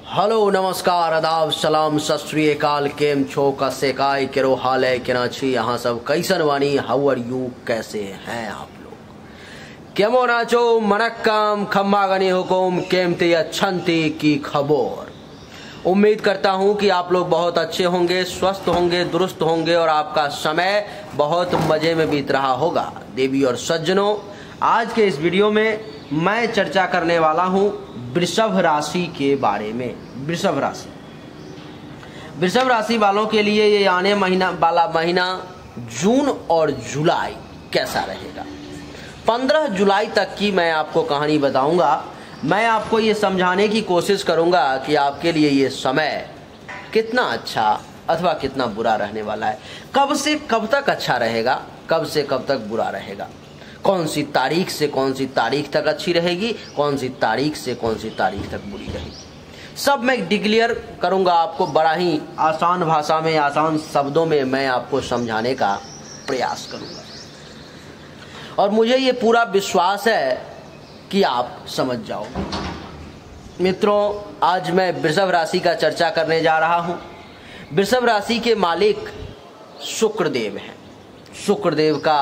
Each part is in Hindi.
हेलो नमस्कार आदाब सलाम सत श्री अकाल केम छो कसे काय केरो हाल है केनाची यहाँ सब कैसन वानी हाउ आर यू कैसे हैं आप लोग केमो नाचो मनक्कम खम्मा गनी हुकुम केमती अच्छंती की खबर। उम्मीद करता हूँ कि आप लोग बहुत अच्छे होंगे, स्वस्थ होंगे, दुरुस्त होंगे और आपका समय बहुत मजे में बीत रहा होगा। देवी और सज्जनों, आज के इस वीडियो में मैं चर्चा करने वाला हूं वृषभ राशि के बारे में। वृषभ राशि वालों के लिए ये आने वाला महीना जून और जुलाई कैसा रहेगा। 15 जुलाई तक की मैं आपको कहानी बताऊंगा। मैं आपको ये समझाने की कोशिश करूंगा कि आपके लिए ये समय कितना अच्छा अथवा कितना बुरा रहने वाला है। कब से कब तक अच्छा रहेगा, कब से कब तक बुरा रहेगा, कौन सी तारीख से कौन सी तारीख तक अच्छी रहेगी, कौन सी तारीख से कौन सी तारीख तक बुरी रहेगी, सब मैं डिक्लेयर करूंगा आपको। बड़ा ही आसान भाषा में, आसान शब्दों में मैं आपको समझाने का प्रयास करूंगा और मुझे ये पूरा विश्वास है कि आप समझ जाओगे। मित्रों, आज मैं वृषभ राशि का चर्चा करने जा रहा हूं। वृषभ राशि के मालिक शुक्रदेव हैं। शुक्रदेव का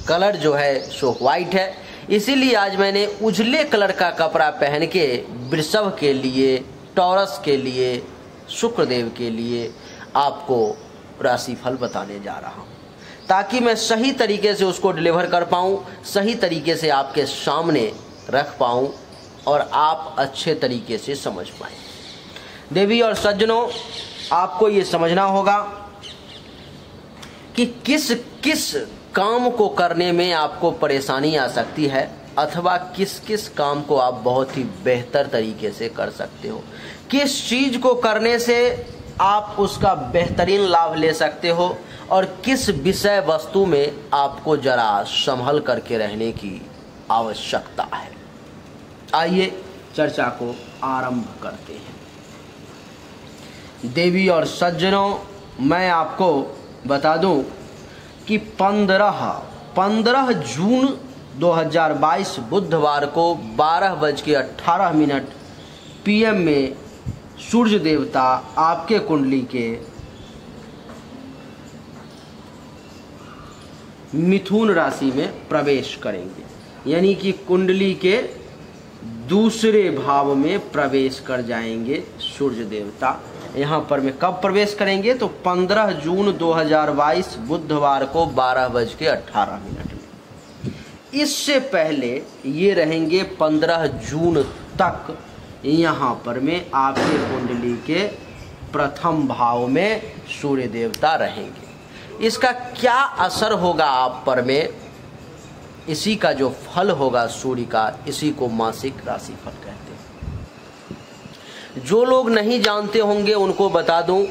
कलर जो है सो व्हाइट है, इसीलिए आज मैंने उजले कलर का कपड़ा पहन के वृषभ के लिए, टॉरस के लिए, शुक्रदेव के लिए आपको राशिफल बताने जा रहा हूं, ताकि मैं सही तरीके से उसको डिलीवर कर पाऊं, सही तरीके से आपके सामने रख पाऊं और आप अच्छे तरीके से समझ पाएं। देवी और सज्जनों, आपको ये समझना होगा कि किस किस काम को करने में आपको परेशानी आ सकती है अथवा किस किस काम को आप बहुत ही बेहतर तरीके से कर सकते हो, किस चीज को करने से आप उसका बेहतरीन लाभ ले सकते हो और किस विषय वस्तु में आपको जरा संभल करके रहने की आवश्यकता है। आइए चर्चा को आरंभ करते हैं। देवी और सज्जनों, मैं आपको बता दूं कि 15 जून 2022 बुधवार को 12:18 PM में सूर्य देवता आपके कुंडली के मिथुन राशि में प्रवेश करेंगे, यानी कि कुंडली के दूसरे भाव में प्रवेश कर जाएंगे सूर्य देवता। यहाँ पर में कब प्रवेश करेंगे तो 15 जून 2022 बुधवार को 12:18 में। इससे पहले ये रहेंगे 15 जून तक यहाँ पर में आपके कुंडली के प्रथम भाव में सूर्य देवता रहेंगे। इसका क्या असर होगा आप पर में, इसी का जो फल होगा सूर्य का, इसी को मासिक राशिफल कहते हैं। जो लोग नहीं जानते होंगे उनको बता दूं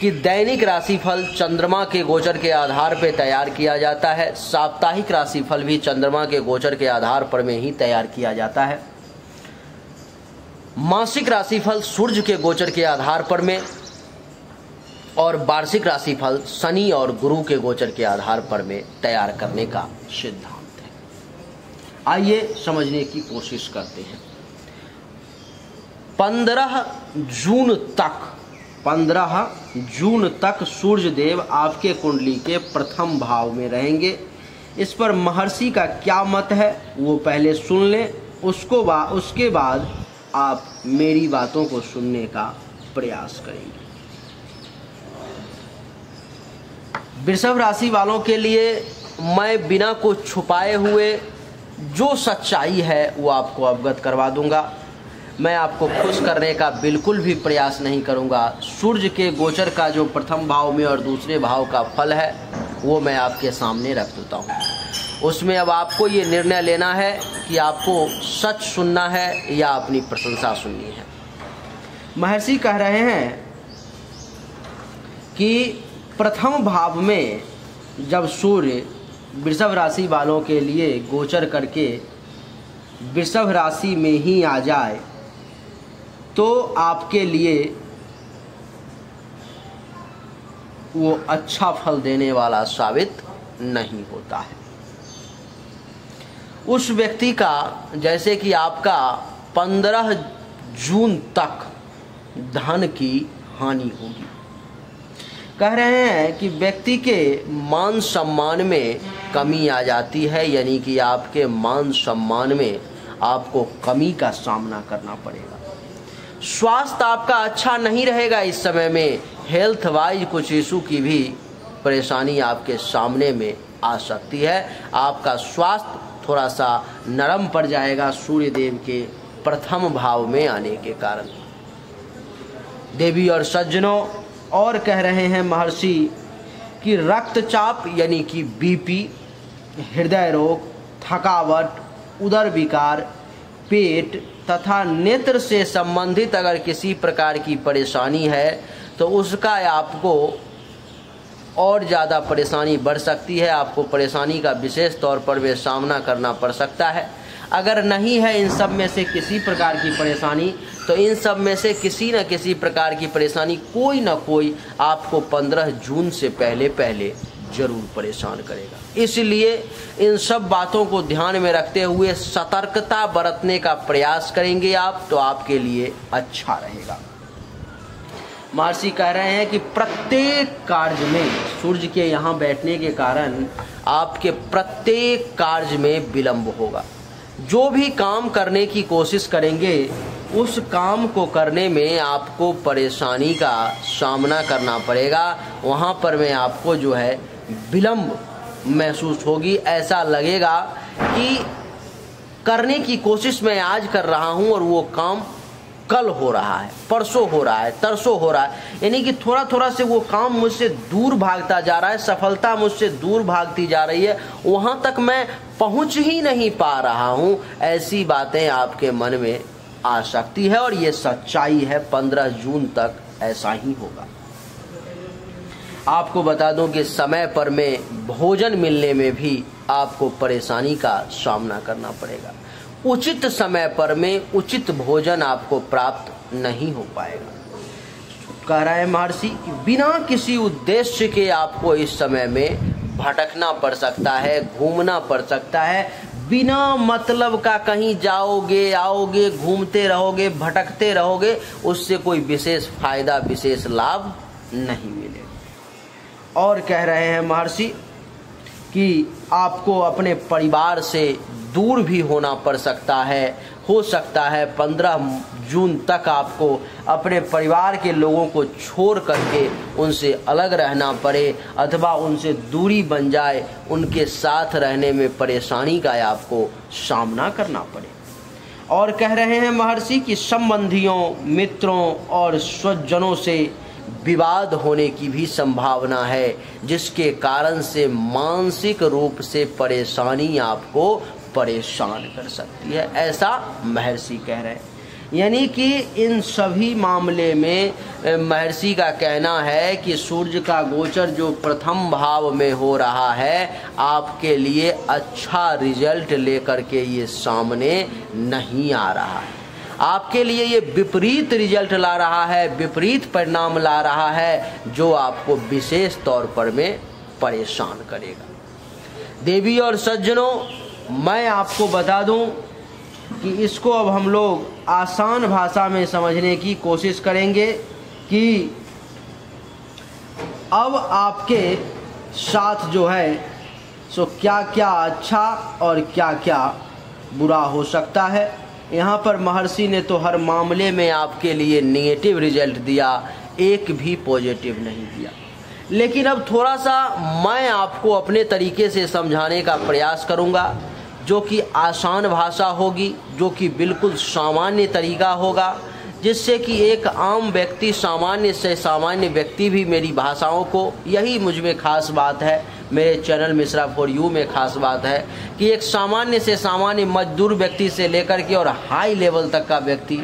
कि दैनिक राशिफल चंद्रमा के गोचर के आधार पर तैयार किया जाता है। साप्ताहिक राशिफल भी चंद्रमा के गोचर के आधार पर में ही तैयार किया जाता है। मासिक राशिफल सूर्य के गोचर के आधार पर में और वार्षिक राशिफल शनि और गुरु के गोचर के आधार पर में तैयार करने का सिद्धांत है। आइए समझने की कोशिश करते हैं। 15 जून तक सूर्य देव आपके कुंडली के प्रथम भाव में रहेंगे। इस पर महर्षि का क्या मत है वो पहले सुन लें, उसके बाद आप मेरी बातों को सुनने का प्रयास करेंगे। वृषभ राशि वालों के लिए मैं बिना कुछ छुपाए हुए जो सच्चाई है वो आपको अवगत करवा दूंगा। मैं आपको खुश करने का बिल्कुल भी प्रयास नहीं करूंगा। सूर्य के गोचर का जो प्रथम भाव में और दूसरे भाव का फल है वो मैं आपके सामने रख देता हूं। उसमें अब आपको ये निर्णय लेना है कि आपको सच सुनना है या अपनी प्रशंसा सुननी है। महर्षि कह रहे हैं कि प्रथम भाव में जब सूर्य वृषभ राशि वालों के लिए गोचर करके वृषभ राशि में ही आ जाए तो आपके लिए वो अच्छा फल देने वाला साबित नहीं होता है। उस व्यक्ति का, जैसे कि आपका 15 जून तक धन की हानि होगी। कह रहे हैं कि व्यक्ति के मान सम्मान में कमी आ जाती है, यानी कि आपके मान सम्मान में आपको कमी का सामना करना पड़ेगा। स्वास्थ्य आपका अच्छा नहीं रहेगा इस समय में, हेल्थ वाइज कुछ इशू की भी परेशानी आपके सामने में आ सकती है। आपका स्वास्थ्य थोड़ा सा नरम पड़ जाएगा सूर्य देव के प्रथम भाव में आने के कारण। देवी और सज्जनों, और कह रहे हैं महर्षि कि रक्तचाप यानी कि बीपी, हृदय रोग, थकावट, उदर विकार, पेट तथा नेत्र से संबंधित अगर किसी प्रकार की परेशानी है तो उसका आपको और ज़्यादा परेशानी बढ़ सकती है। आपको परेशानी का विशेष तौर पर वे सामना करना पड़ सकता है। अगर नहीं है इन सब में से किसी प्रकार की परेशानी, तो इन सब में से किसी न किसी प्रकार की परेशानी कोई न कोई आपको 15 जून से पहले पहले जरूर परेशान करेगा। इसलिए इन सब बातों को ध्यान में रखते हुए सतर्कता बरतने का प्रयास करेंगे आप, तो आपके लिए अच्छा रहेगा। महर्षि कह रहे हैं कि प्रत्येक कार्य में सूर्य के यहाँ बैठने के कारण आपके प्रत्येक कार्य में विलंब होगा। जो भी काम करने की कोशिश करेंगे उस काम को करने में आपको परेशानी का सामना करना पड़ेगा। वहाँ पर में आपको जो है विलंब महसूस होगी। ऐसा लगेगा कि करने की कोशिश मैं आज कर रहा हूँ और वो काम कल हो रहा है, परसों हो रहा है, तरसों हो रहा है, यानी कि थोड़ा थोड़ा से वो काम मुझसे दूर भागता जा रहा है, सफलता मुझसे दूर भागती जा रही है, वहाँ तक मैं पहुँच ही नहीं पा रहा हूँ। ऐसी बातें आपके मन में आ सकती है और ये सच्चाई है। 15 जून तक ऐसा ही होगा। आपको बता दूं कि समय पर में भोजन मिलने में भी आपको परेशानी का सामना करना पड़ेगा। उचित समय पर में उचित भोजन आपको प्राप्त नहीं हो पाएगा। कह रहा है महर्षि कि बिना किसी उद्देश्य के आपको इस समय में भटकना पड़ सकता है, घूमना पड़ सकता है। बिना मतलब का कहीं जाओगे आओगे, घूमते रहोगे, भटकते रहोगे, उससे कोई विशेष फायदा, विशेष लाभ नहीं मिलेगा। और कह रहे हैं महर्षि कि आपको अपने परिवार से दूर भी होना पड़ सकता है। हो सकता है 15 जून तक आपको अपने परिवार के लोगों को छोड़ करके उनसे अलग रहना पड़े अथवा उनसे दूरी बन जाए, उनके साथ रहने में परेशानी का आपको सामना करना पड़े। और कह रहे हैं महर्षि कि संबंधियों, मित्रों और स्वजनों से विवाद होने की भी संभावना है, जिसके कारण से मानसिक रूप से परेशानी आपको परेशान कर सकती है। ऐसा महर्षि कह रहे हैं। यानी कि इन सभी मामले में महर्षि का कहना है कि सूर्य का गोचर जो प्रथम भाव में हो रहा है, आपके लिए अच्छा रिजल्ट लेकर के ये सामने नहीं आ रहा है। आपके लिए ये विपरीत रिजल्ट ला रहा है, विपरीत परिणाम ला रहा है, जो आपको विशेष तौर पर में परेशान करेगा। देवी और सज्जनों, मैं आपको बता दूं कि इसको अब हम लोग आसान भाषा में समझने की कोशिश करेंगे कि अब आपके साथ जो है सो क्या क्या अच्छा और क्या क्या बुरा हो सकता है। यहाँ पर महर्षि ने तो हर मामले में आपके लिए नेगेटिव रिजल्ट दिया, एक भी पॉजिटिव नहीं दिया। लेकिन अब थोड़ा सा मैं आपको अपने तरीके से समझाने का प्रयास करूँगा, जो कि आसान भाषा होगी, जो कि बिल्कुल सामान्य तरीका होगा, जिससे कि एक आम व्यक्ति, सामान्य से सामान्य व्यक्ति भी मेरी भाषाओं को, यही मुझ में खास बात है, मेरे चैनल मिश्रा फॉर यू में खास बात है कि एक सामान्य से सामान्य मजदूर व्यक्ति से लेकर के और हाई लेवल तक का व्यक्ति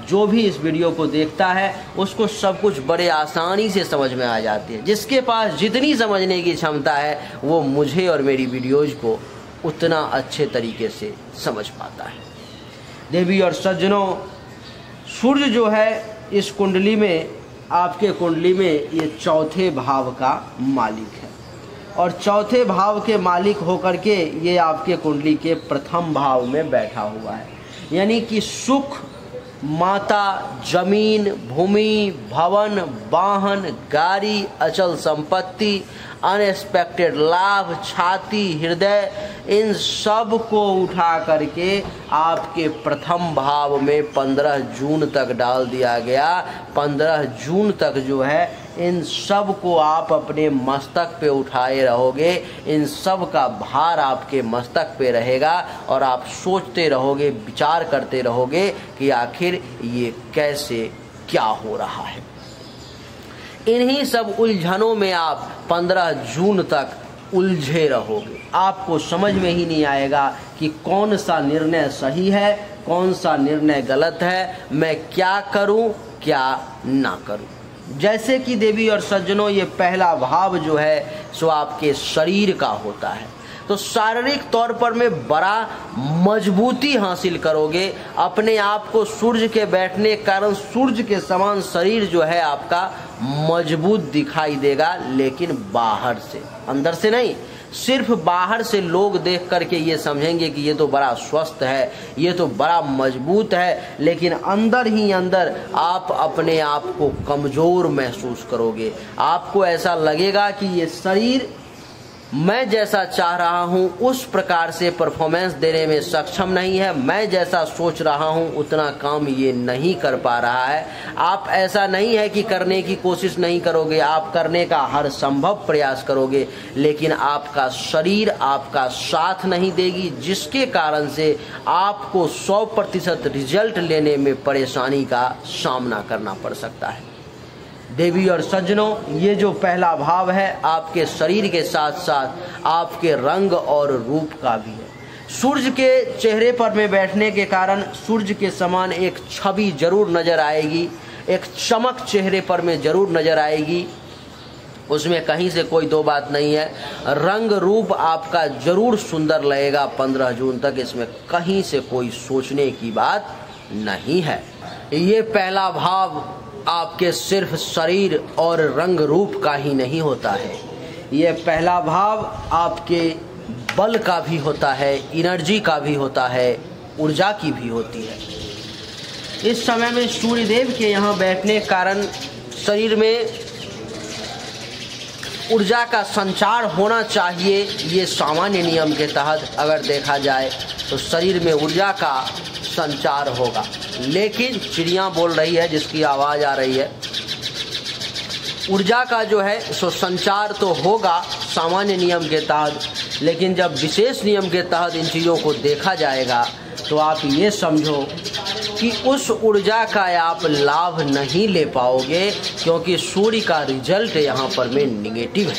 जो भी इस वीडियो को देखता है, उसको सब कुछ बड़े आसानी से समझ में आ जाती है। जिसके पास जितनी समझने की क्षमता है, वो मुझे और मेरी वीडियोज़ को उतना अच्छे तरीके से समझ पाता है। देवी और सज्जनों, सूर्य जो है इस कुंडली में, आपके कुंडली में ये चौथे भाव का मालिक है और चौथे भाव के मालिक होकर के ये आपके कुंडली के प्रथम भाव में बैठा हुआ है। यानी कि सुख माता, जमीन, भूमि, भवन, वाहन, गाड़ी, अचल संपत्ति, अनएक्सपेक्टेड लाभ, छाती, हृदय, इन सब को उठा करके आपके प्रथम भाव में 15 जून तक डाल दिया गया। 15 जून तक जो है इन सब को आप अपने मस्तक पे उठाए रहोगे, इन सब का भार आपके मस्तक पे रहेगा और आप सोचते रहोगे, विचार करते रहोगे कि आखिर ये कैसे क्या हो रहा है। इन्हीं सब उलझनों में आप 15 जून तक उलझे रहोगे। आपको समझ में ही नहीं आएगा कि कौन सा निर्णय सही है, कौन सा निर्णय गलत है, मैं क्या करूं, क्या ना करूं। जैसे कि देवी और सज्जनों, ये पहला भाव जो है सो आपके शरीर का होता है, तो शारीरिक तौर पर में बड़ा मजबूती हासिल करोगे। अपने आप को सूर्य के बैठने के कारण सूर्य के समान शरीर जो है आपका मजबूत दिखाई देगा, लेकिन बाहर से, अंदर से नहीं। सिर्फ बाहर से लोग देख करके ये समझेंगे कि ये तो बड़ा स्वस्थ है, ये तो बड़ा मजबूत है, लेकिन अंदर ही अंदर आप अपने आप को कमजोर महसूस करोगे। आपको ऐसा लगेगा कि ये शरीर मैं जैसा चाह रहा हूं उस प्रकार से परफॉर्मेंस देने में सक्षम नहीं है, मैं जैसा सोच रहा हूं उतना काम ये नहीं कर पा रहा है। आप ऐसा नहीं है कि करने की कोशिश नहीं करोगे, आप करने का हर संभव प्रयास करोगे, लेकिन आपका शरीर आपका साथ नहीं देगी, जिसके कारण से आपको 100% रिजल्ट लेने में परेशानी का सामना करना पड़ सकता है। देवी और सज्जनों, ये जो पहला भाव है आपके शरीर के साथ साथ आपके रंग और रूप का भी है। सूर्य के चेहरे पर में बैठने के कारण सूर्य के समान एक छवि जरूर नजर आएगी, एक चमक चेहरे पर में जरूर नजर आएगी, उसमें कहीं से कोई दो बात नहीं है। रंग रूप आपका जरूर सुंदर लगेगा 15 जून तक, इसमें कहीं से कोई सोचने की बात नहीं है। ये पहला भाव आपके सिर्फ शरीर और रंग रूप का ही नहीं होता है, ये पहला भाव आपके बल का भी होता है, एनर्जी का भी होता है, ऊर्जा की भी होती है। इस समय में सूर्यदेव के यहाँ बैठने के कारण शरीर में ऊर्जा का संचार होना चाहिए। ये सामान्य नियम के तहत अगर देखा जाए तो शरीर में ऊर्जा का संचार होगा, लेकिन चिड़िया बोल रही है जिसकी आवाज़ आ रही है, ऊर्जा का जो है सो संचार तो होगा सामान्य नियम के तहत, लेकिन जब विशेष नियम के तहत इन चीज़ों को देखा जाएगा तो आप ये समझो कि उस ऊर्जा का आप लाभ नहीं ले पाओगे, क्योंकि सूर्य का रिजल्ट यहाँ पर में निगेटिव है।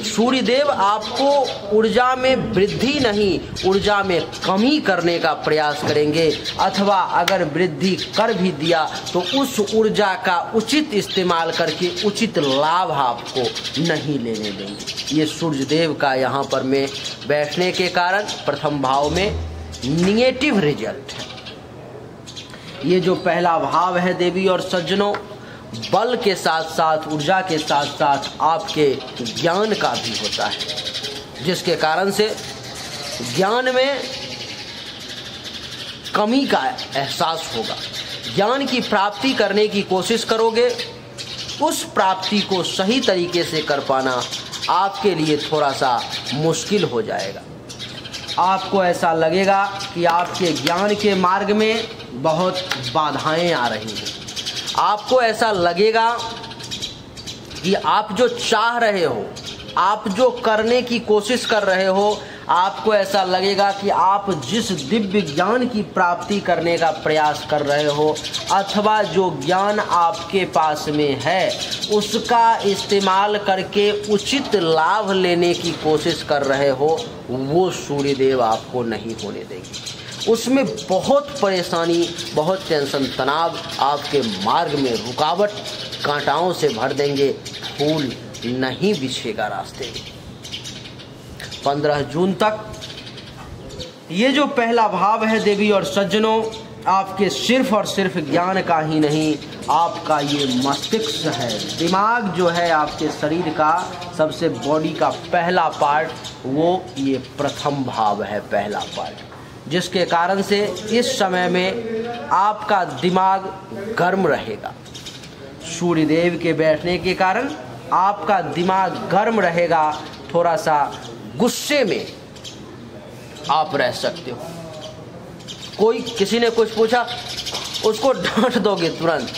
सूर्यदेव आपको ऊर्जा में वृद्धि नहीं, ऊर्जा में कमी करने का प्रयास करेंगे, अथवा अगर वृद्धि कर भी दिया तो उस ऊर्जा का उचित इस्तेमाल करके उचित लाभ आपको नहीं लेने देंगे। ये सूर्यदेव का यहाँ पर में बैठने के कारण प्रथम भाव में निगेटिव रिजल्ट है। ये जो पहला भाव है देवी और सज्जनों, बल के साथ साथ ऊर्जा के साथ साथ आपके ज्ञान का भी होता है, जिसके कारण से ज्ञान में कमी का एहसास होगा। ज्ञान की प्राप्ति करने की कोशिश करोगे, उस प्राप्ति को सही तरीके से कर पाना आपके लिए थोड़ा सा मुश्किल हो जाएगा। आपको ऐसा लगेगा कि आपके ज्ञान के मार्ग में बहुत बाधाएं आ रही हैं। आपको ऐसा लगेगा कि आप जो चाह रहे हो, आप जो करने की कोशिश कर रहे हो, आपको ऐसा लगेगा कि आप जिस दिव्य ज्ञान की प्राप्ति करने का प्रयास कर रहे हो, अथवा जो ज्ञान आपके पास में है उसका इस्तेमाल करके उचित लाभ लेने की कोशिश कर रहे हो, वो सूर्यदेव आपको नहीं होने देंगे। उसमें बहुत परेशानी, बहुत टेंशन, तनाव आपके मार्ग में रुकावट कांटाओं से भर देंगे, फूल नहीं बिछेगा रास्ते में। 15 जून तक ये जो पहला भाव है देवी और सज्जनों, आपके सिर्फ और सिर्फ ज्ञान का ही नहीं, आपका ये मस्तिष्क है, दिमाग जो है आपके शरीर का सबसे बॉडी का पहला पार्ट, वो ये प्रथम भाव है, पहला पार्ट। जिसके कारण से इस समय में आपका दिमाग गर्म रहेगा। सूर्यदेव के बैठने के कारण आपका दिमाग गर्म रहेगा, थोड़ा सा गुस्से में आप रह सकते हो। कोई किसी ने कुछ पूछा, उसको डांट दोगे तुरंत,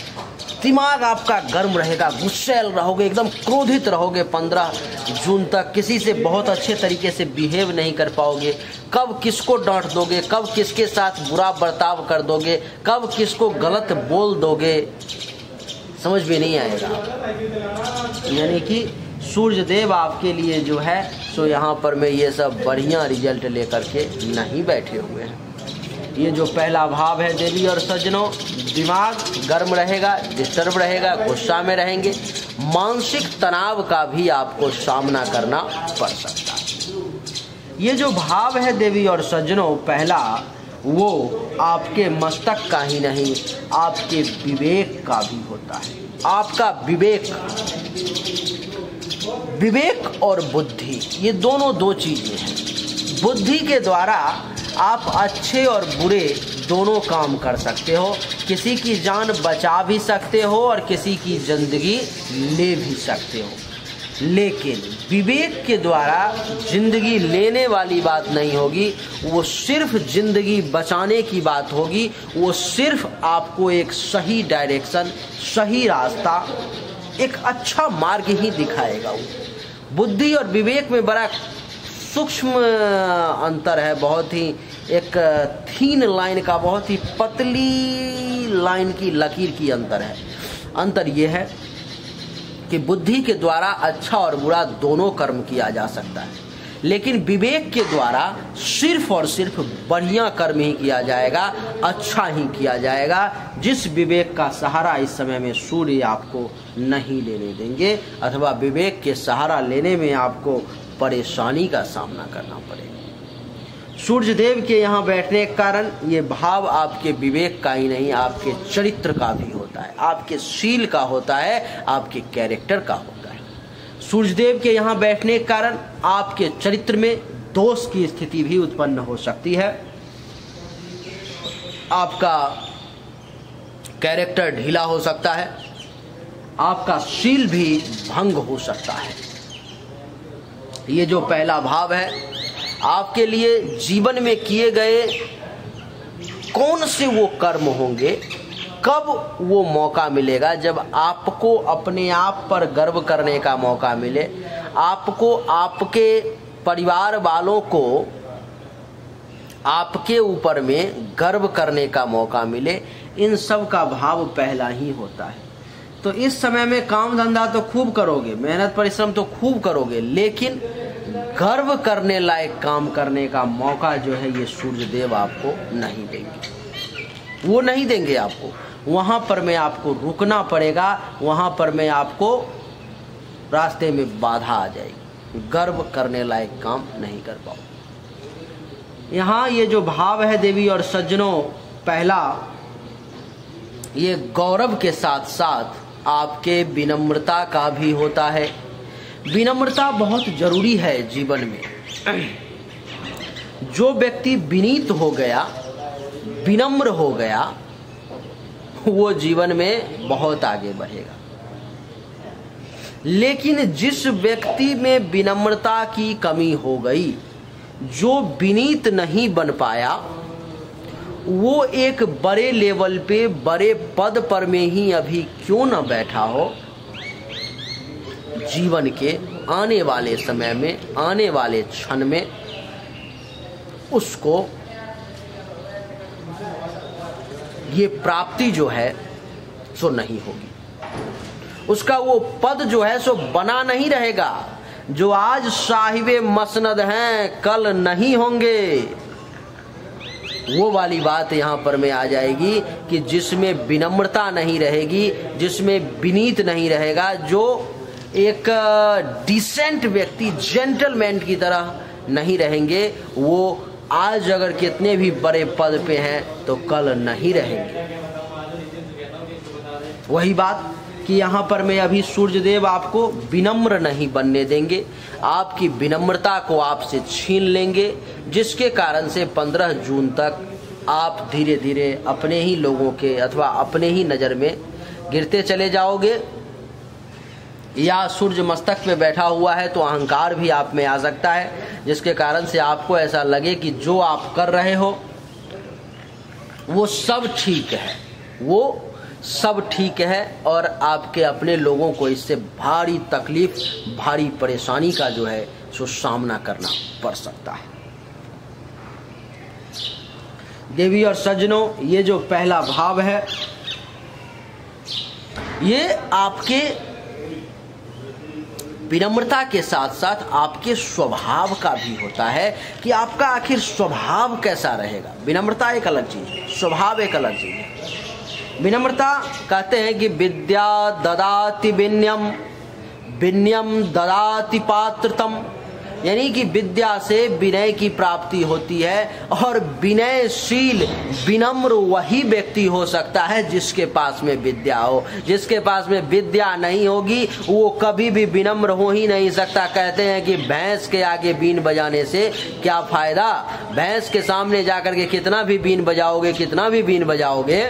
दिमाग आपका गर्म रहेगा, गुस्सैल रहोगे, एकदम क्रोधित रहोगे। 15 जून तक किसी से बहुत अच्छे तरीके से बिहेव नहीं कर पाओगे। कब किसको डांट दोगे, कब किसके साथ बुरा बर्ताव कर दोगे, कब किसको गलत बोल दोगे, समझ में नहीं आएगा। यानी कि सूर्य देव आपके लिए जो है सो यहाँ पर में ये सब बढ़िया रिजल्ट लेकर के नहीं बैठे हुए हैं। ये जो पहला भाव है देवी और सज्जनों, दिमाग गर्म रहेगा, डिस्टर्ब रहेगा, गुस्सा में रहेंगे, मानसिक तनाव का भी आपको सामना करना पड़ सकता है। ये जो भाव है देवी और सज्जनों पहला, वो आपके मस्तक का ही नहीं, आपके विवेक का भी होता है। आपका विवेक और बुद्धि, ये दोनों दो चीजें हैं। बुद्धि के द्वारा आप अच्छे और बुरे दोनों काम कर सकते हो, किसी की जान बचा भी सकते हो और किसी की जिंदगी ले भी सकते हो। लेकिन विवेक के द्वारा जिंदगी लेने वाली बात नहीं होगी, वो सिर्फ जिंदगी बचाने की बात होगी। वो सिर्फ आपको एक सही डायरेक्शन, सही रास्ता, एक अच्छा मार्ग ही दिखाएगा। वो बुद्धि और विवेक में बड़ा सूक्ष्म अंतर है, बहुत ही एक थीन लाइन का, बहुत ही पतली लाइन की लकीर की अंतर है। अंतर ये है कि बुद्धि के द्वारा अच्छा और बुरा दोनों कर्म किया जा सकता है, लेकिन विवेक के द्वारा सिर्फ और सिर्फ बढ़िया कर्म ही किया जाएगा, अच्छा ही किया जाएगा। जिस विवेक का सहारा इस समय में सूर्य आपको नहीं लेने देंगे, अथवा विवेक के सहारा लेने में आपको परेशानी का सामना करना पड़ेगा। सूर्य देव के यहाँ बैठने के कारण ये भाव आपके विवेक का ही नहीं, आपके चरित्र का भी होता है, आपके शील का होता है, आपके कैरेक्टर का होता है। सूर्य देव के यहाँ बैठने के कारण आपके चरित्र में दोष की स्थिति भी उत्पन्न हो सकती है, आपका कैरेक्टर ढीला हो सकता है, आपका शील भी भंग हो सकता है। ये जो पहला भाव है, आपके लिए जीवन में किए गए कौन से वो कर्म होंगे, कब वो मौका मिलेगा जब आपको अपने आप पर गर्व करने का मौका मिले, आपको आपके परिवार वालों को आपके ऊपर में गर्व करने का मौका मिले। इन सब का भाव पहला ही होता है। तो इस समय में काम धंधा तो खूब करोगे, मेहनत परिश्रम तो खूब करोगे, लेकिन गर्व करने लायक काम करने का मौका जो है ये सूर्य देव आपको नहीं देंगे। वो नहीं देंगे आपको, वहां पर में आपको रुकना पड़ेगा, वहां पर में आपको रास्ते में बाधा आ जाएगी, गर्व करने लायक काम नहीं कर पाओगे। यहाँ ये जो भाव है देवी और सज्जनों पहला, ये गौरव के साथ साथ आपके विनम्रता का भी होता है। विनम्रता बहुत जरूरी है जीवन में। जो व्यक्ति विनीत हो गया, विनम्र हो गया, वो जीवन में बहुत आगे बढ़ेगा। लेकिन जिस व्यक्ति में विनम्रता की कमी हो गई, जो विनीत नहीं बन पाया, वो एक बड़े लेवल पे, बड़े पद पर में ही अभी क्यों न बैठा हो, जीवन के आने वाले समय में, आने वाले क्षण में उसको ये प्राप्ति जो है सो नहीं होगी। उसका वो पद जो है सो बना नहीं रहेगा। जो आज साहिबे मसनद हैं, कल नहीं होंगे। वो वाली बात यहाँ पर में आ जाएगी कि जिसमें विनम्रता नहीं रहेगी, जिसमें विनीत नहीं रहेगा, जो एक डिसेंट व्यक्ति, जेंटलमैन की तरह नहीं रहेंगे, वो आज अगर कितने भी बड़े पद पे हैं तो कल नहीं रहेंगे। वही बात कि यहाँ पर मैं अभी सूर्यदेव आपको विनम्र नहीं बनने देंगे, आपकी विनम्रता को आपसे छीन लेंगे, जिसके कारण से 15 जून तक आप धीरे धीरे अपने ही लोगों के अथवा अपने ही नज़र में गिरते चले जाओगे। या सूर्य मस्तक पे बैठा हुआ है तो अहंकार भी आप में आ सकता है, जिसके कारण से आपको ऐसा लगे कि जो आप कर रहे हो वो सब ठीक है, वो सब ठीक है, और आपके अपने लोगों को इससे भारी तकलीफ, भारी परेशानी का जो है सो सामना करना पड़ सकता है। देवी और सज्जनों, ये जो पहला भाव है ये आपके विनम्रता के साथ साथ आपके स्वभाव का भी होता है कि आपका आखिर स्वभाव कैसा रहेगा। विनम्रता एक अलग चीज है, स्वभाव एक अलग चीज है। विनम्रता कहते हैं कि विद्या ददाति विनयम, विनयम ददाति पात्रतम, यानी कि विद्या से विनय की प्राप्ति होती है, और विनयशील विनम्र वही व्यक्ति हो सकता है जिसके पास में विद्या हो। जिसके पास में विद्या नहीं होगी वो कभी भी विनम्र हो ही नहीं सकता। कहते हैं कि भैंस के आगे बीन बजाने से क्या फायदा, भैंस के सामने जाकर के कितना भी बीन बजाओगे, कितना भी बीन बजाओगे,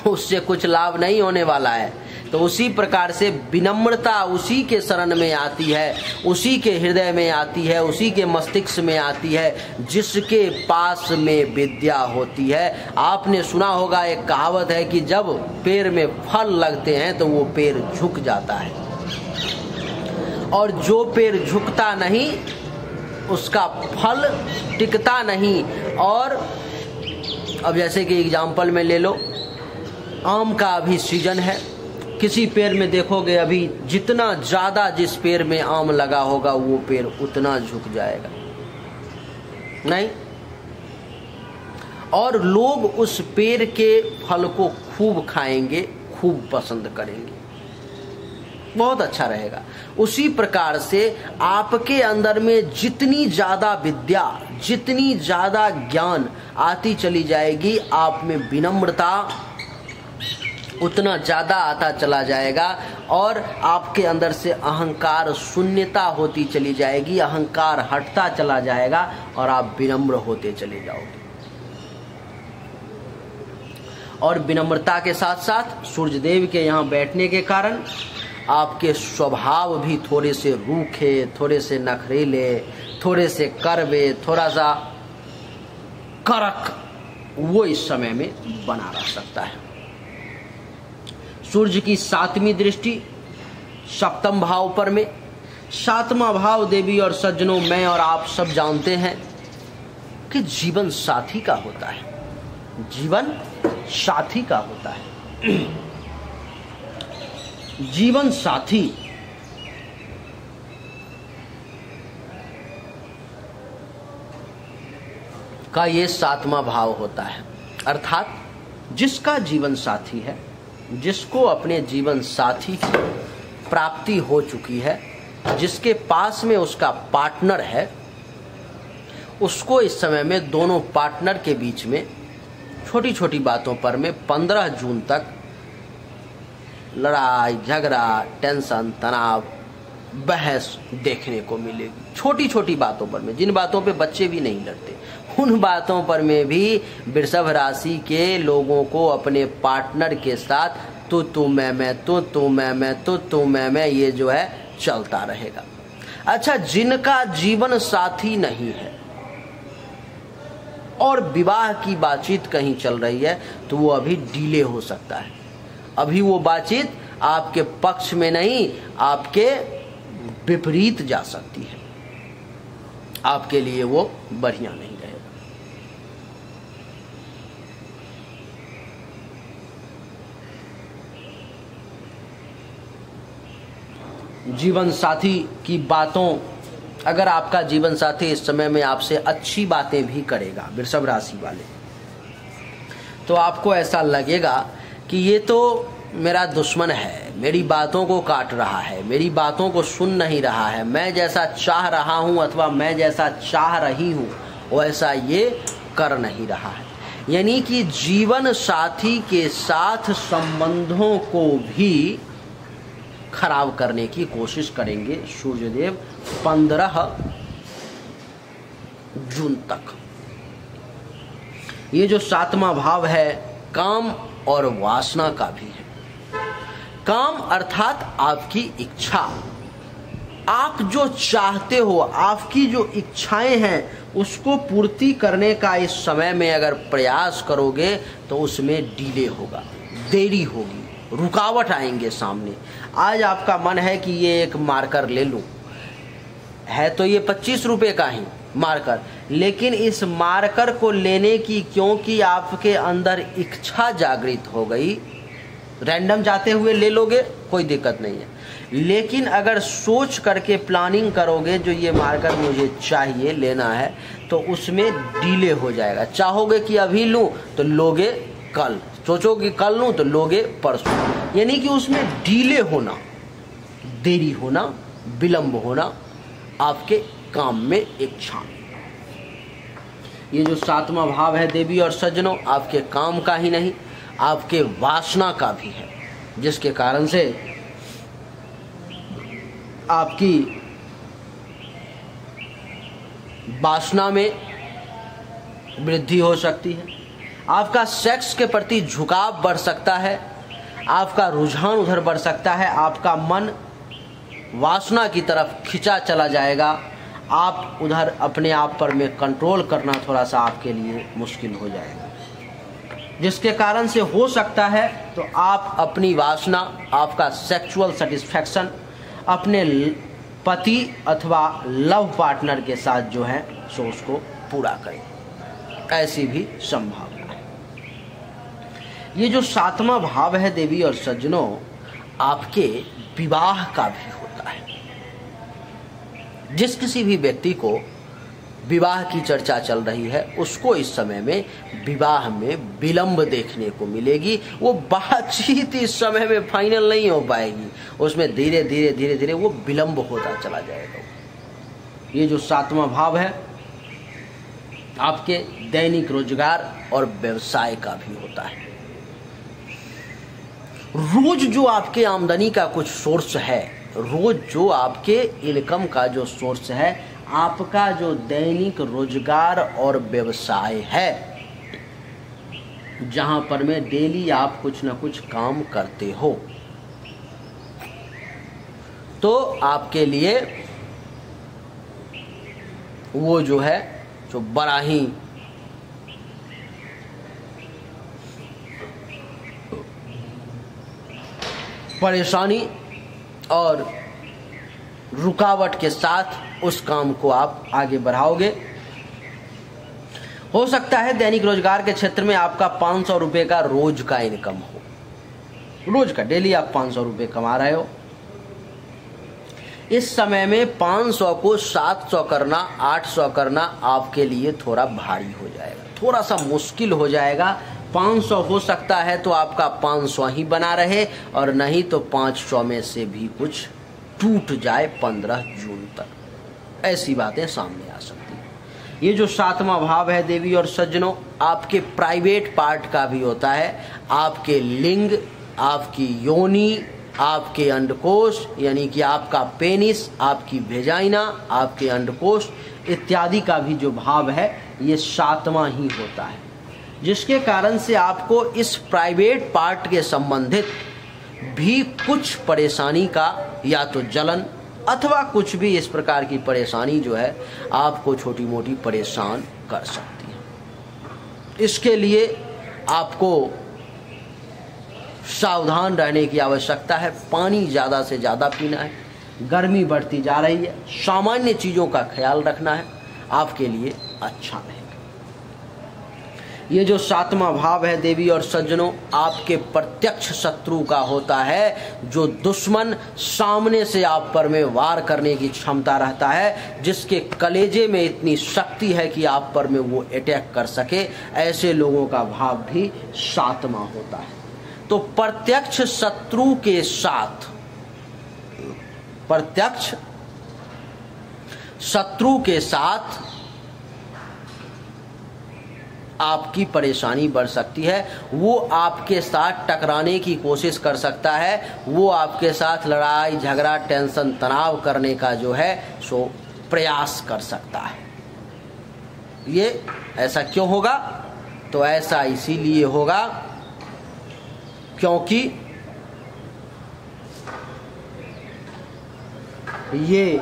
उससे कुछ लाभ नहीं होने वाला है। तो उसी प्रकार से विनम्रता उसी के शरण में आती है, उसी के हृदय में आती है, उसी के मस्तिष्क में आती है जिसके पास में विद्या होती है। आपने सुना होगा, एक कहावत है कि जब पेड़ में फल लगते हैं तो वो पेड़ झुक जाता है, और जो पेड़ झुकता नहीं उसका फल टिकता नहीं। और अब जैसे कि एग्जाम्पल में ले लो, आम का अभी सीजन है, किसी पेड़ में देखोगे अभी जितना ज्यादा जिस पेड़ में आम लगा होगा वो पेड़ उतना झुक जाएगा नहीं, और लोग उस पेड़ के फल को खूब खाएंगे, खूब पसंद करेंगे, बहुत अच्छा रहेगा। उसी प्रकार से आपके अंदर में जितनी ज्यादा विद्या, जितनी ज्यादा ज्ञान आती चली जाएगी, आप में विनम्रता उतना ज्यादा आता चला जाएगा, और आपके अंदर से अहंकार शून्यता होती चली जाएगी, अहंकार हटता चला जाएगा और आप विनम्र होते चले जाओगे। और विनम्रता के साथ साथ सूर्यदेव के यहाँ बैठने के कारण आपके स्वभाव भी थोड़े से रूखे, थोड़े से नखरेले, थोड़े से करवे, थोड़ा सा कड़क, वो इस समय में बना रह सकता है। सूर्य की 7वीं दृष्टि 7वें भाव पर में, 7वां भाव देवी और सज्जनों, मैं और आप सब जानते हैं कि जीवन साथी का होता है, जीवन साथी का होता है। जीवन साथी का ये 7वां भाव होता है, अर्थात जिसका जीवन साथी है, जिसको अपने जीवन साथी की प्राप्ति हो चुकी है, जिसके पास में उसका पार्टनर है, उसको इस समय में दोनों पार्टनर के बीच में छोटी छोटी बातों पर में 15 जून तक लड़ाई झगड़ा, टेंशन, तनाव, बहस देखने को मिलेगी। छोटी छोटी बातों पर में, जिन बातों पे बच्चे भी नहीं लड़ते, उन बातों पर में भी वृषभ राशि के लोगों को अपने पार्टनर के साथ तू मैं, तू मैं, तू मैं, ये जो है चलता रहेगा। अच्छा, जिनका जीवन साथी नहीं है और विवाह की बातचीत कहीं चल रही है तो वो अभी डिले हो सकता है, अभी वो बातचीत आपके पक्ष में नहीं, आपके विपरीत जा सकती है, आपके लिए वो बढ़िया नहीं रहेगा। जीवन साथी की बातों, अगर आपका जीवन साथी इस समय में आपसे अच्छी बातें भी करेगा, वृषभ राशि वाले, तो आपको ऐसा लगेगा कि ये तो मेरा दुश्मन है, मेरी बातों को काट रहा है, मेरी बातों को सुन नहीं रहा है, मैं जैसा चाह रहा हूं अथवा मैं जैसा चाह रही हूं वैसा ये कर नहीं रहा है। यानी कि जीवन साथी के साथ संबंधों को भी खराब करने की कोशिश करेंगे सूर्यदेव 15 जून तक। ये जो 7वां भाव है काम और वासना का भी है। काम अर्थात आपकी इच्छा, आप जो चाहते हो, आपकी जो इच्छाएं हैं उसको पूर्ति करने का इस समय में अगर प्रयास करोगे तो उसमें डिले होगा, देरी होगी, रुकावट आएंगे सामने। आज आपका मन है कि ये एक मार्कर ले लूं, है तो ये 25 रुपए का ही मार्कर, लेकिन इस मार्कर को लेने की क्योंकि आपके अंदर इच्छा जागृत हो गई, रैंडम जाते हुए ले लोगे कोई दिक्कत नहीं है, लेकिन अगर सोच करके प्लानिंग करोगे जो ये मार्कर मुझे चाहिए लेना है तो उसमें डिले हो जाएगा। चाहोगे कि अभी लूं तो लोगे कल, सोचोगे कल लूं तो लोगे परसों, यानी कि उसमें डिले होना, देरी होना, विलंब होना आपके काम में इच्छा। ये जो 7वां भाव है देवी और सज्जनों, आपके काम का ही नहीं आपके वासना का भी है, जिसके कारण से आपकी वासना में वृद्धि हो सकती है, आपका सेक्स के प्रति झुकाव बढ़ सकता है, आपका रुझान उधर बढ़ सकता है, आपका मन वासना की तरफ खिंचा चला जाएगा, आप उधर अपने आप पर में कंट्रोल करना थोड़ा सा आपके लिए मुश्किल हो जाएगा, जिसके कारण से हो सकता है तो आप अपनी वासना, आपका सेक्सुअल सेटिस्फैक्शन अपने पति अथवा लव पार्टनर के साथ जो है सो उसको पूरा करें, ऐसी भी संभावना है। ये जो 7वां भाव है देवी और सज्जनों, आपके विवाह का भी होता है। जिस किसी भी व्यक्ति को विवाह की चर्चा चल रही है उसको इस समय में विवाह में विलंब देखने को मिलेगी। वो बातचीत इस समय में फाइनल नहीं हो पाएगी, उसमें धीरे धीरे धीरे धीरे वो विलंब होता चला जाएगा। ये जो 7वां भाव है आपके दैनिक रोजगार और व्यवसाय का भी होता है। रोज जो आपके आमदनी का कुछ सोर्स है, रोज जो आपके इनकम का जो सोर्स है, आपका जो दैनिक रोजगार और व्यवसाय है, जहां पर में डेली आप कुछ ना कुछ काम करते हो, तो आपके लिए वो जो है जो बड़ा ही परेशानी और रुकावट के साथ उस काम को आप आगे बढ़ाओगे। हो सकता है दैनिक रोजगार के क्षेत्र में आपका 500 रुपए का रोज का इनकम हो, रोज का डेली आप 500 रुपए कमा रहे हो। इस समय में 500 को 700 करना, 800 करना आपके लिए थोड़ा भारी हो जाएगा, थोड़ा सा मुश्किल हो जाएगा। 500 हो सकता है तो आपका 500 ही बना रहे, और नहीं तो 500 में से भी कुछ टूट जाए 15 जून तक, ऐसी बातें सामने आ सकती हैं। ये जो 7वां भाव है देवी और सज्जनों, आपके प्राइवेट पार्ट का भी होता है। आपके लिंग, आपकी योनि, आपके अंडकोश यानी कि आपका पेनिस, आपकी वेजाइना, आपके अंडकोश इत्यादि का भी जो भाव है ये 7वां ही होता है, जिसके कारण से आपको इस प्राइवेट पार्ट के संबंधित भी कुछ परेशानी का या तो जलन अथवा कुछ भी इस प्रकार की परेशानी जो है आपको छोटी मोटी परेशान कर सकती है। इसके लिए आपको सावधान रहने की आवश्यकता है। पानी ज़्यादा से ज़्यादा पीना है, गर्मी बढ़ती जा रही है, सामान्य चीज़ों का ख्याल रखना है, आपके लिए अच्छा रहेगा। ये जो 7वां भाव है देवी और सज्जनों, आपके प्रत्यक्ष शत्रु का होता है, जो दुश्मन सामने से आप पर में वार करने की क्षमता रहता है, जिसके कलेजे में इतनी शक्ति है कि आप पर में वो अटैक कर सके, ऐसे लोगों का भाव भी 7वां होता है। तो प्रत्यक्ष शत्रु के साथ, प्रत्यक्ष शत्रु के साथ आपकी परेशानी बढ़ सकती है। वो आपके साथ टकराने की कोशिश कर सकता है, वो आपके साथ लड़ाई झगड़ा टेंशन तनाव करने का जो है सो प्रयास कर सकता है। ये ऐसा क्यों होगा? तो ऐसा इसीलिए होगा क्योंकि ये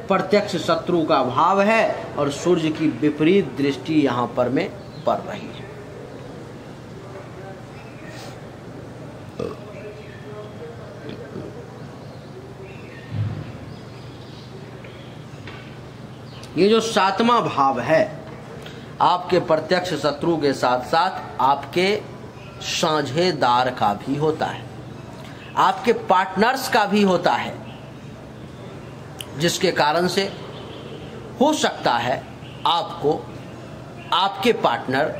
प्रत्यक्ष शत्रु का भाव है और सूर्य की विपरीत दृष्टि यहां पर में पड़ रही है। ये जो 7वां भाव है आपके प्रत्यक्ष शत्रु के साथ साथ आपके साझेदार का भी होता है, आपके पार्टनर्स का भी होता है, जिसके कारण से हो सकता है आपको आपके पार्टनर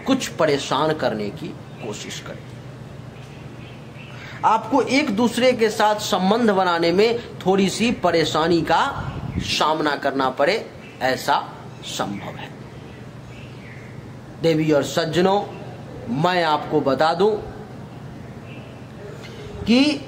कुछ परेशान करने की कोशिश करे, आपको एक दूसरे के साथ संबंध बनाने में थोड़ी सी परेशानी का सामना करना पड़े, ऐसा संभव है। देवी और सज्जनों, मैं आपको बता दूं कि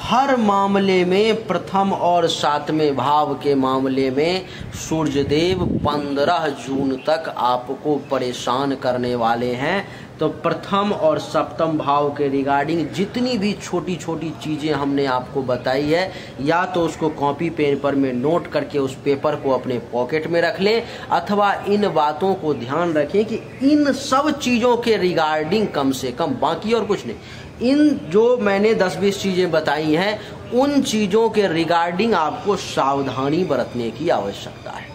हर मामले में प्रथम और 7वें भाव के मामले में सूर्यदेव 15 जून तक आपको परेशान करने वाले हैं। तो प्रथम और 7वें भाव के रिगार्डिंग जितनी भी छोटी छोटी चीजें हमने आपको बताई है, या तो उसको कॉपी पेन पर में नोट करके उस पेपर को अपने पॉकेट में रख लें, अथवा इन बातों को ध्यान रखें कि इन सब चीजों के रिगार्डिंग कम से कम, बाकी और कुछ नहीं, इन जो मैंने 10-20 चीजें बताई हैं उन चीजों के रिगार्डिंग आपको सावधानी बरतने की आवश्यकता है।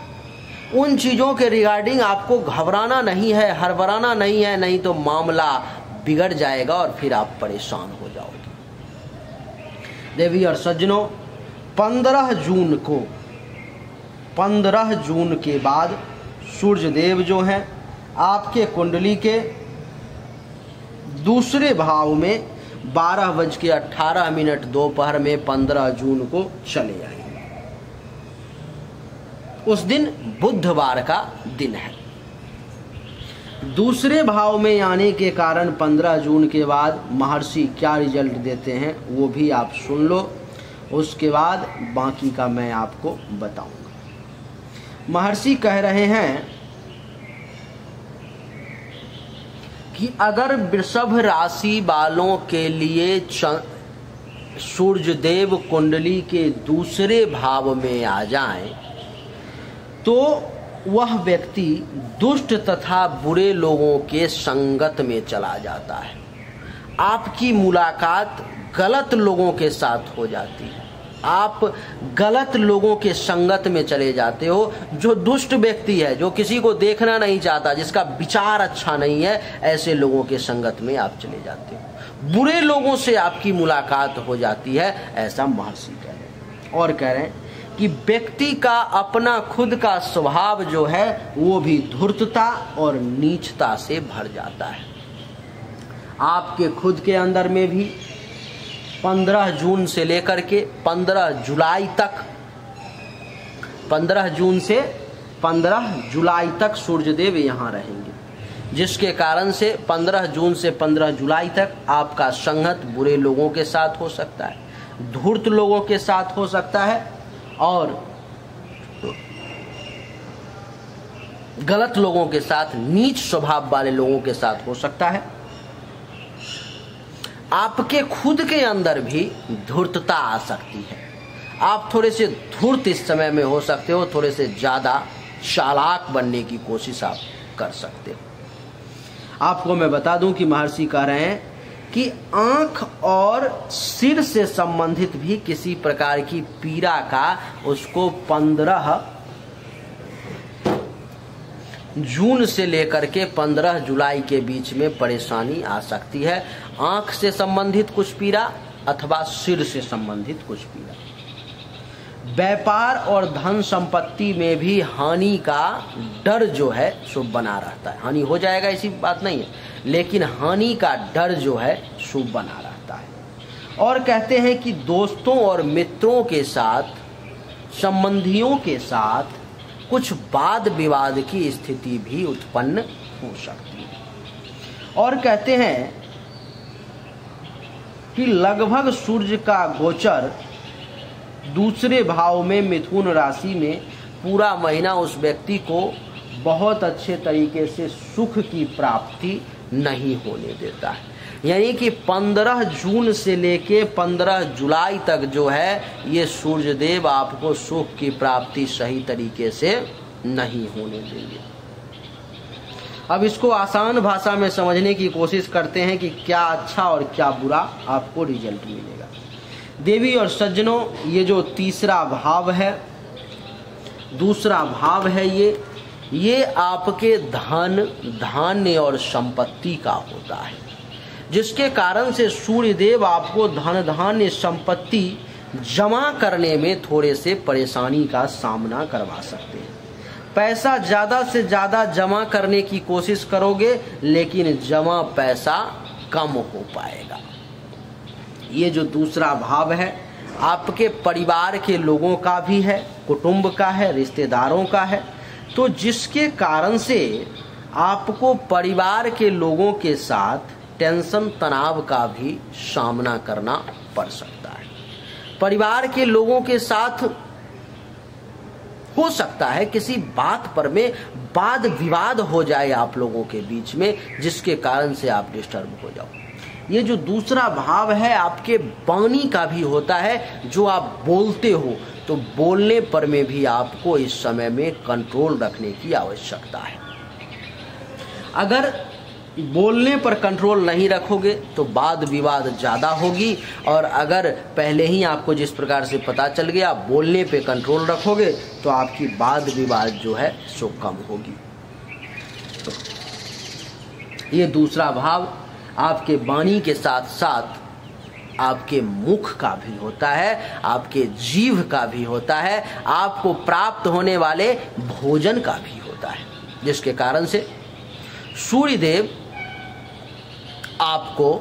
उन चीजों के रिगार्डिंग आपको घबराना नहीं है, हड़बड़ाना नहीं है, नहीं तो मामला बिगड़ जाएगा और फिर आप परेशान हो जाओगे। देवी और सज्जनों, 15 जून के बाद सूर्यदेव जो हैं आपके कुंडली के दूसरे भाव में 12:18 दोपहर में 15 जून को चले आएंगे। उस दिन बुधवार का दिन है। दूसरे भाव में आने के कारण 15 जून के बाद महर्षि क्या रिजल्ट देते हैं वो भी आप सुन लो, उसके बाद बाकी का मैं आपको बताऊंगा। महर्षि कह रहे हैं कि अगर वृषभ राशि वालों के लिए सूर्यदेव कुंडली के दूसरे भाव में आ जाएं तो वह व्यक्ति दुष्ट तथा बुरे लोगों के संगत में चला जाता है। आपकी मुलाकात गलत लोगों के साथ हो जाती है, आप गलत लोगों के संगत में चले जाते हो। जो दुष्ट व्यक्ति है, जो किसी को देखना नहीं चाहता, जिसका विचार अच्छा नहीं है, ऐसे लोगों के संगत में आप चले जाते हो। बुरे लोगों से आपकी मुलाकात हो जाती है, ऐसा महर्षि कह रहे हैं। और कह रहे हैं कि व्यक्ति का अपना खुद का स्वभाव जो है वो भी धूर्तता और नीचता से भर जाता है। आपके खुद के अंदर में भी 15 जून से लेकर के 15 जुलाई तक, 15 जून से 15 जुलाई तक सूर्यदेव यहाँ रहेंगे, जिसके कारण से 15 जून से 15 जुलाई तक आपका संगत बुरे लोगों के साथ हो सकता है, धूर्त लोगों के साथ हो सकता है और गलत लोगों के साथ, नीच स्वभाव वाले लोगों के साथ हो सकता है। आपके खुद के अंदर भी धूर्तता आ सकती है। आप थोड़े से धूर्त इस समय में हो सकते हो, थोड़े से ज्यादा चालाक बनने की कोशिश आप कर सकते हो। आपको मैं बता दूं कि महर्षि कह रहे हैं कि आंख और सिर से संबंधित भी किसी प्रकार की पीड़ा का उसको 15 जून से लेकर के 15 जुलाई के बीच में परेशानी आ सकती है। आंख से संबंधित कुछ पीड़ा अथवा सिर से संबंधित कुछ पीड़ा। व्यापार और धन संपत्ति में भी हानि का डर जो है सो बना रहता है। हानि हो जाएगा ऐसी बात नहीं है, लेकिन हानि का डर जो है सो बना रहता है। और कहते हैं कि दोस्तों और मित्रों के साथ, संबंधियों के साथ कुछ वाद विवाद की स्थिति भी उत्पन्न हो सकती है। और कहते हैं कि लगभग सूर्य का गोचर दूसरे भाव में मिथुन राशि में पूरा महीना उस व्यक्ति को बहुत अच्छे तरीके से सुख की प्राप्ति नहीं होने देता है। यानी कि 15 जून से लेके 15 जुलाई तक जो है ये सूर्यदेव आपको सुख की प्राप्ति सही तरीके से नहीं होने देंगे। अब इसको आसान भाषा में समझने की कोशिश करते हैं कि क्या अच्छा और क्या बुरा आपको रिजल्ट मिलेगा। देवी और सज्जनों, ये जो तीसरा भाव है, दूसरा भाव है, ये आपके धन, धान्य और संपत्ति का होता है, जिसके कारण से सूर्यदेव आपको धन, धान्य, संपत्ति जमा करने में थोड़े से परेशानी का सामना करवा सकते हैं। पैसा ज़्यादा से ज़्यादा जमा करने की कोशिश करोगे, लेकिन जमा पैसा कम हो पाएगा। ये जो दूसरा भाव है आपके परिवार के लोगों का भी है, कुटुंब का है, रिश्तेदारों का है, तो जिसके कारण से आपको परिवार के लोगों के साथ टेंशन, तनाव का भी सामना करना पड़ सकता है। परिवार के लोगों के साथ हो सकता है किसी बात पर में वाद विवाद हो जाए आप लोगों के बीच में, जिसके कारण से आप डिस्टर्ब हो जाओ। ये जो दूसरा भाव है आपके वाणी का भी होता है, जो आप बोलते हो, तो बोलने पर में भी आपको इस समय में कंट्रोल रखने की आवश्यकता है। अगर बोलने पर कंट्रोल नहीं रखोगे तो वाद विवाद ज़्यादा होगी, और अगर पहले ही आपको जिस प्रकार से पता चल गया बोलने पे कंट्रोल रखोगे तो आपकी वाद विवाद जो है सो कम होगी। ये दूसरा भाव आपके वाणी के साथ साथ आपके मुख का भी होता है, आपके जीभ का भी होता है, आपको प्राप्त होने वाले भोजन का भी होता है, जिसके कारण से सूर्यदेव आपको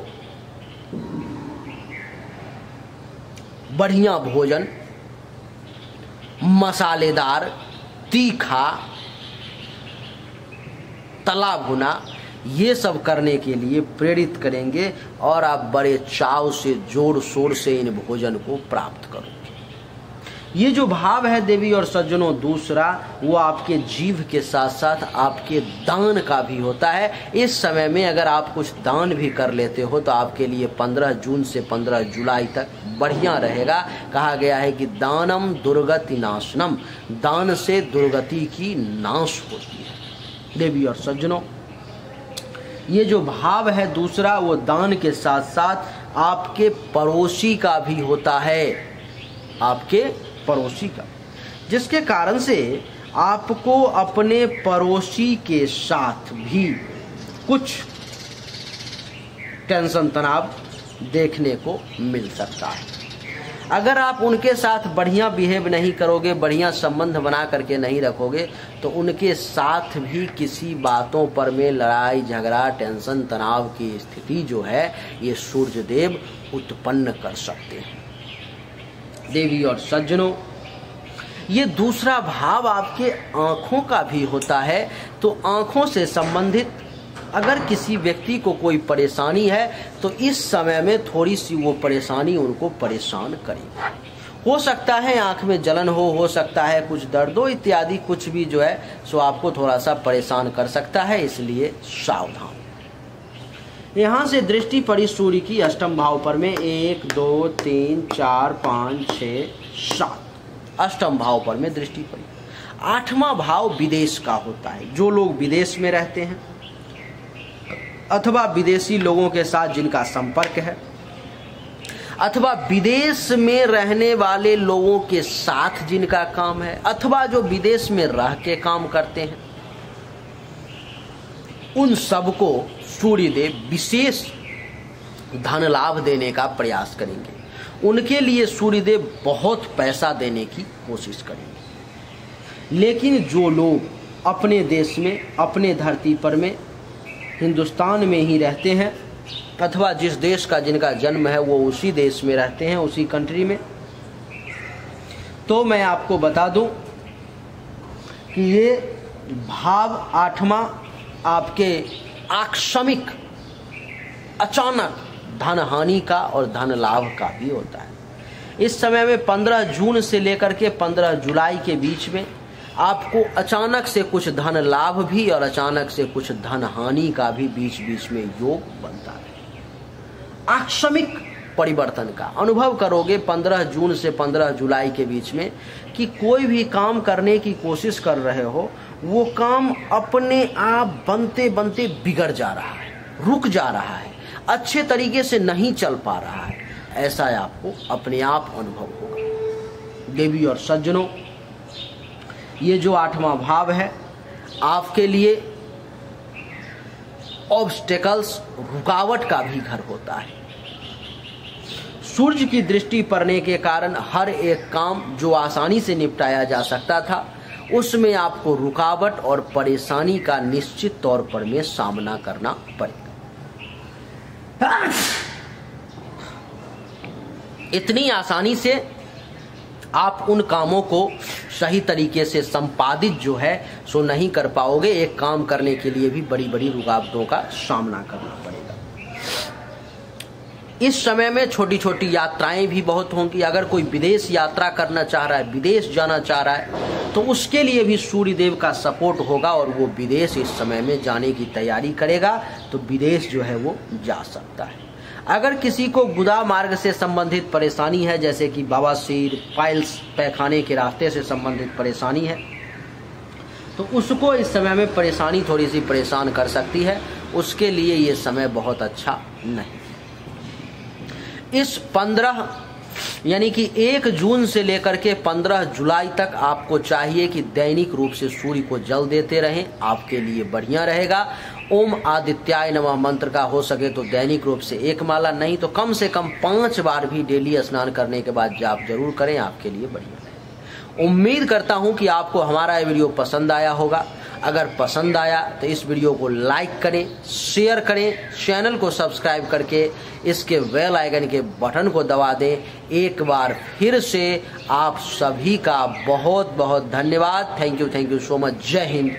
बढ़िया भोजन, मसालेदार, तीखा, तला भुना, ये सब करने के लिए प्रेरित करेंगे और आप बड़े चाव से, जोर शोर से इन भोजन को प्राप्त करोगे। ये जो भाव है देवी और सज्जनों दूसरा, वो आपके जीव के साथ साथ आपके दान का भी होता है। इस समय में अगर आप कुछ दान भी कर लेते हो तो आपके लिए 15 जून से 15 जुलाई तक बढ़िया रहेगा। कहा गया है कि दानम दुर्गति नाशनम, दान से दुर्गति की नाश होती है। देवी और सज्जनों, ये जो भाव है दूसरा, वो दान के साथ साथ आपके पड़ोसी का भी होता है, आपके पड़ोसी का, जिसके कारण से आपको अपने पड़ोसी के साथ भी कुछ टेंशन, तनाव देखने को मिल सकता है। अगर आप उनके साथ बढ़िया बिहेव नहीं करोगे, बढ़िया संबंध बना करके नहीं रखोगे, तो उनके साथ भी किसी बातों पर में लड़ाई झगड़ा, टेंशन, तनाव की स्थिति जो है ये सूर्यदेव उत्पन्न कर सकते हैं। देवी और सज्जनों, ये दूसरा भाव आपके आँखों का भी होता है, तो आँखों से संबंधित अगर किसी व्यक्ति को कोई परेशानी है तो इस समय में थोड़ी सी वो परेशानी उनको परेशान करेगी। हो सकता है आँख में जलन हो सकता है कुछ दर्द हो इत्यादि, कुछ भी जो है सो आपको थोड़ा सा परेशान कर सकता है, इसलिए सावधान। यहाँ से दृष्टि पड़ी सूर्य की अष्टम भाव पर में 1 2 3 4 5 6 7 अष्टम भाव पर में दृष्टि पड़ी। आठवां भाव विदेश का होता है। जो लोग विदेश में रहते हैं अथवा विदेशी लोगों के साथ जिनका संपर्क है, अथवा विदेश में रहने वाले लोगों के साथ जिनका काम है, अथवा जो विदेश में रह के काम करते हैं, उन सबको सूर्यदेव विशेष धन लाभ देने का प्रयास करेंगे। उनके लिए सूर्यदेव बहुत पैसा देने की कोशिश करेंगे। लेकिन जो लोग अपने देश में, अपने धरती पर में, हिंदुस्तान में ही रहते हैं, अथवा जिस देश का जिनका जन्म है वो उसी देश में रहते हैं, उसी कंट्री में, तो मैं आपको बता दूं कि ये भाव आठवां आपके आकस्मिक, अचानक धन हानि का और धन लाभ का भी होता है। इस समय में 15 जून से लेकर के 15 जुलाई के बीच में आपको अचानक से कुछ धन लाभ भी और अचानक से कुछ धन हानि का भी बीच बीच में योग बनता है। आकस्मिक परिवर्तन का अनुभव करोगे 15 जून से 15 जुलाई के बीच में कि कोई भी काम करने की कोशिश कर रहे हो, वो काम अपने आप बनते बनते बिगड़ जा रहा है, रुक जा रहा है, अच्छे तरीके से नहीं चल पा रहा है। ऐसा आपको अपने आप अनुभव होगा। देवी और सज्जनों, ये जो 8वां भाव है आपके लिए ऑब्स्टेकल्स, रुकावट का भी घर होता है। सूर्य की दृष्टि पड़ने के कारण हर एक काम जो आसानी से निपटाया जा सकता था, उसमें आपको रुकावट और परेशानी का निश्चित तौर पर में सामना करना पड़ेगा। इतनी आसानी से आप उन कामों को सही तरीके से संपादित जो है सो नहीं कर पाओगे। एक काम करने के लिए भी बड़ी बड़ी रुकावटों का सामना करना पड़ेगा। इस समय में छोटी छोटी यात्राएं भी बहुत होंगी। अगर कोई विदेश यात्रा करना चाह रहा है, विदेश जाना चाह रहा है, तो उसके लिए भी सूर्यदेव का सपोर्ट होगा और वो विदेश इस समय में जाने की तैयारी करेगा, तो विदेश जो है वो जा सकता है। अगर किसी को गुदा मार्ग से संबंधित परेशानी है, जैसे कि बवासीर, पाइल्स, पैखाने के रास्ते से संबंधित परेशानी है, तो उसको इस समय में परेशानी थोड़ी सी परेशान कर सकती है। उसके लिए ये समय बहुत अच्छा नहीं। इस 15 यानी कि 1 जून से लेकर के 15 जुलाई तक आपको चाहिए कि दैनिक रूप से सूर्य को जल देते रहें, आपके लिए बढ़िया रहेगा। ओम आदित्याय नमः मंत्र का हो सके तो दैनिक रूप से 1 माला, नहीं तो कम से कम 5 बार भी डेली स्नान करने के बाद जाप जरूर करें, आपके लिए बढ़िया रहेगा। उम्मीद करता हूं कि आपको हमारा ये वीडियो पसंद आया होगा। अगर पसंद आया तो इस वीडियो को लाइक करें, शेयर करें, चैनल को सब्सक्राइब करके इसके बेल आइकन के बटन को दबा दें। एक बार फिर से आप सभी का बहुत बहुत धन्यवाद। Thank you so much. जय हिंद।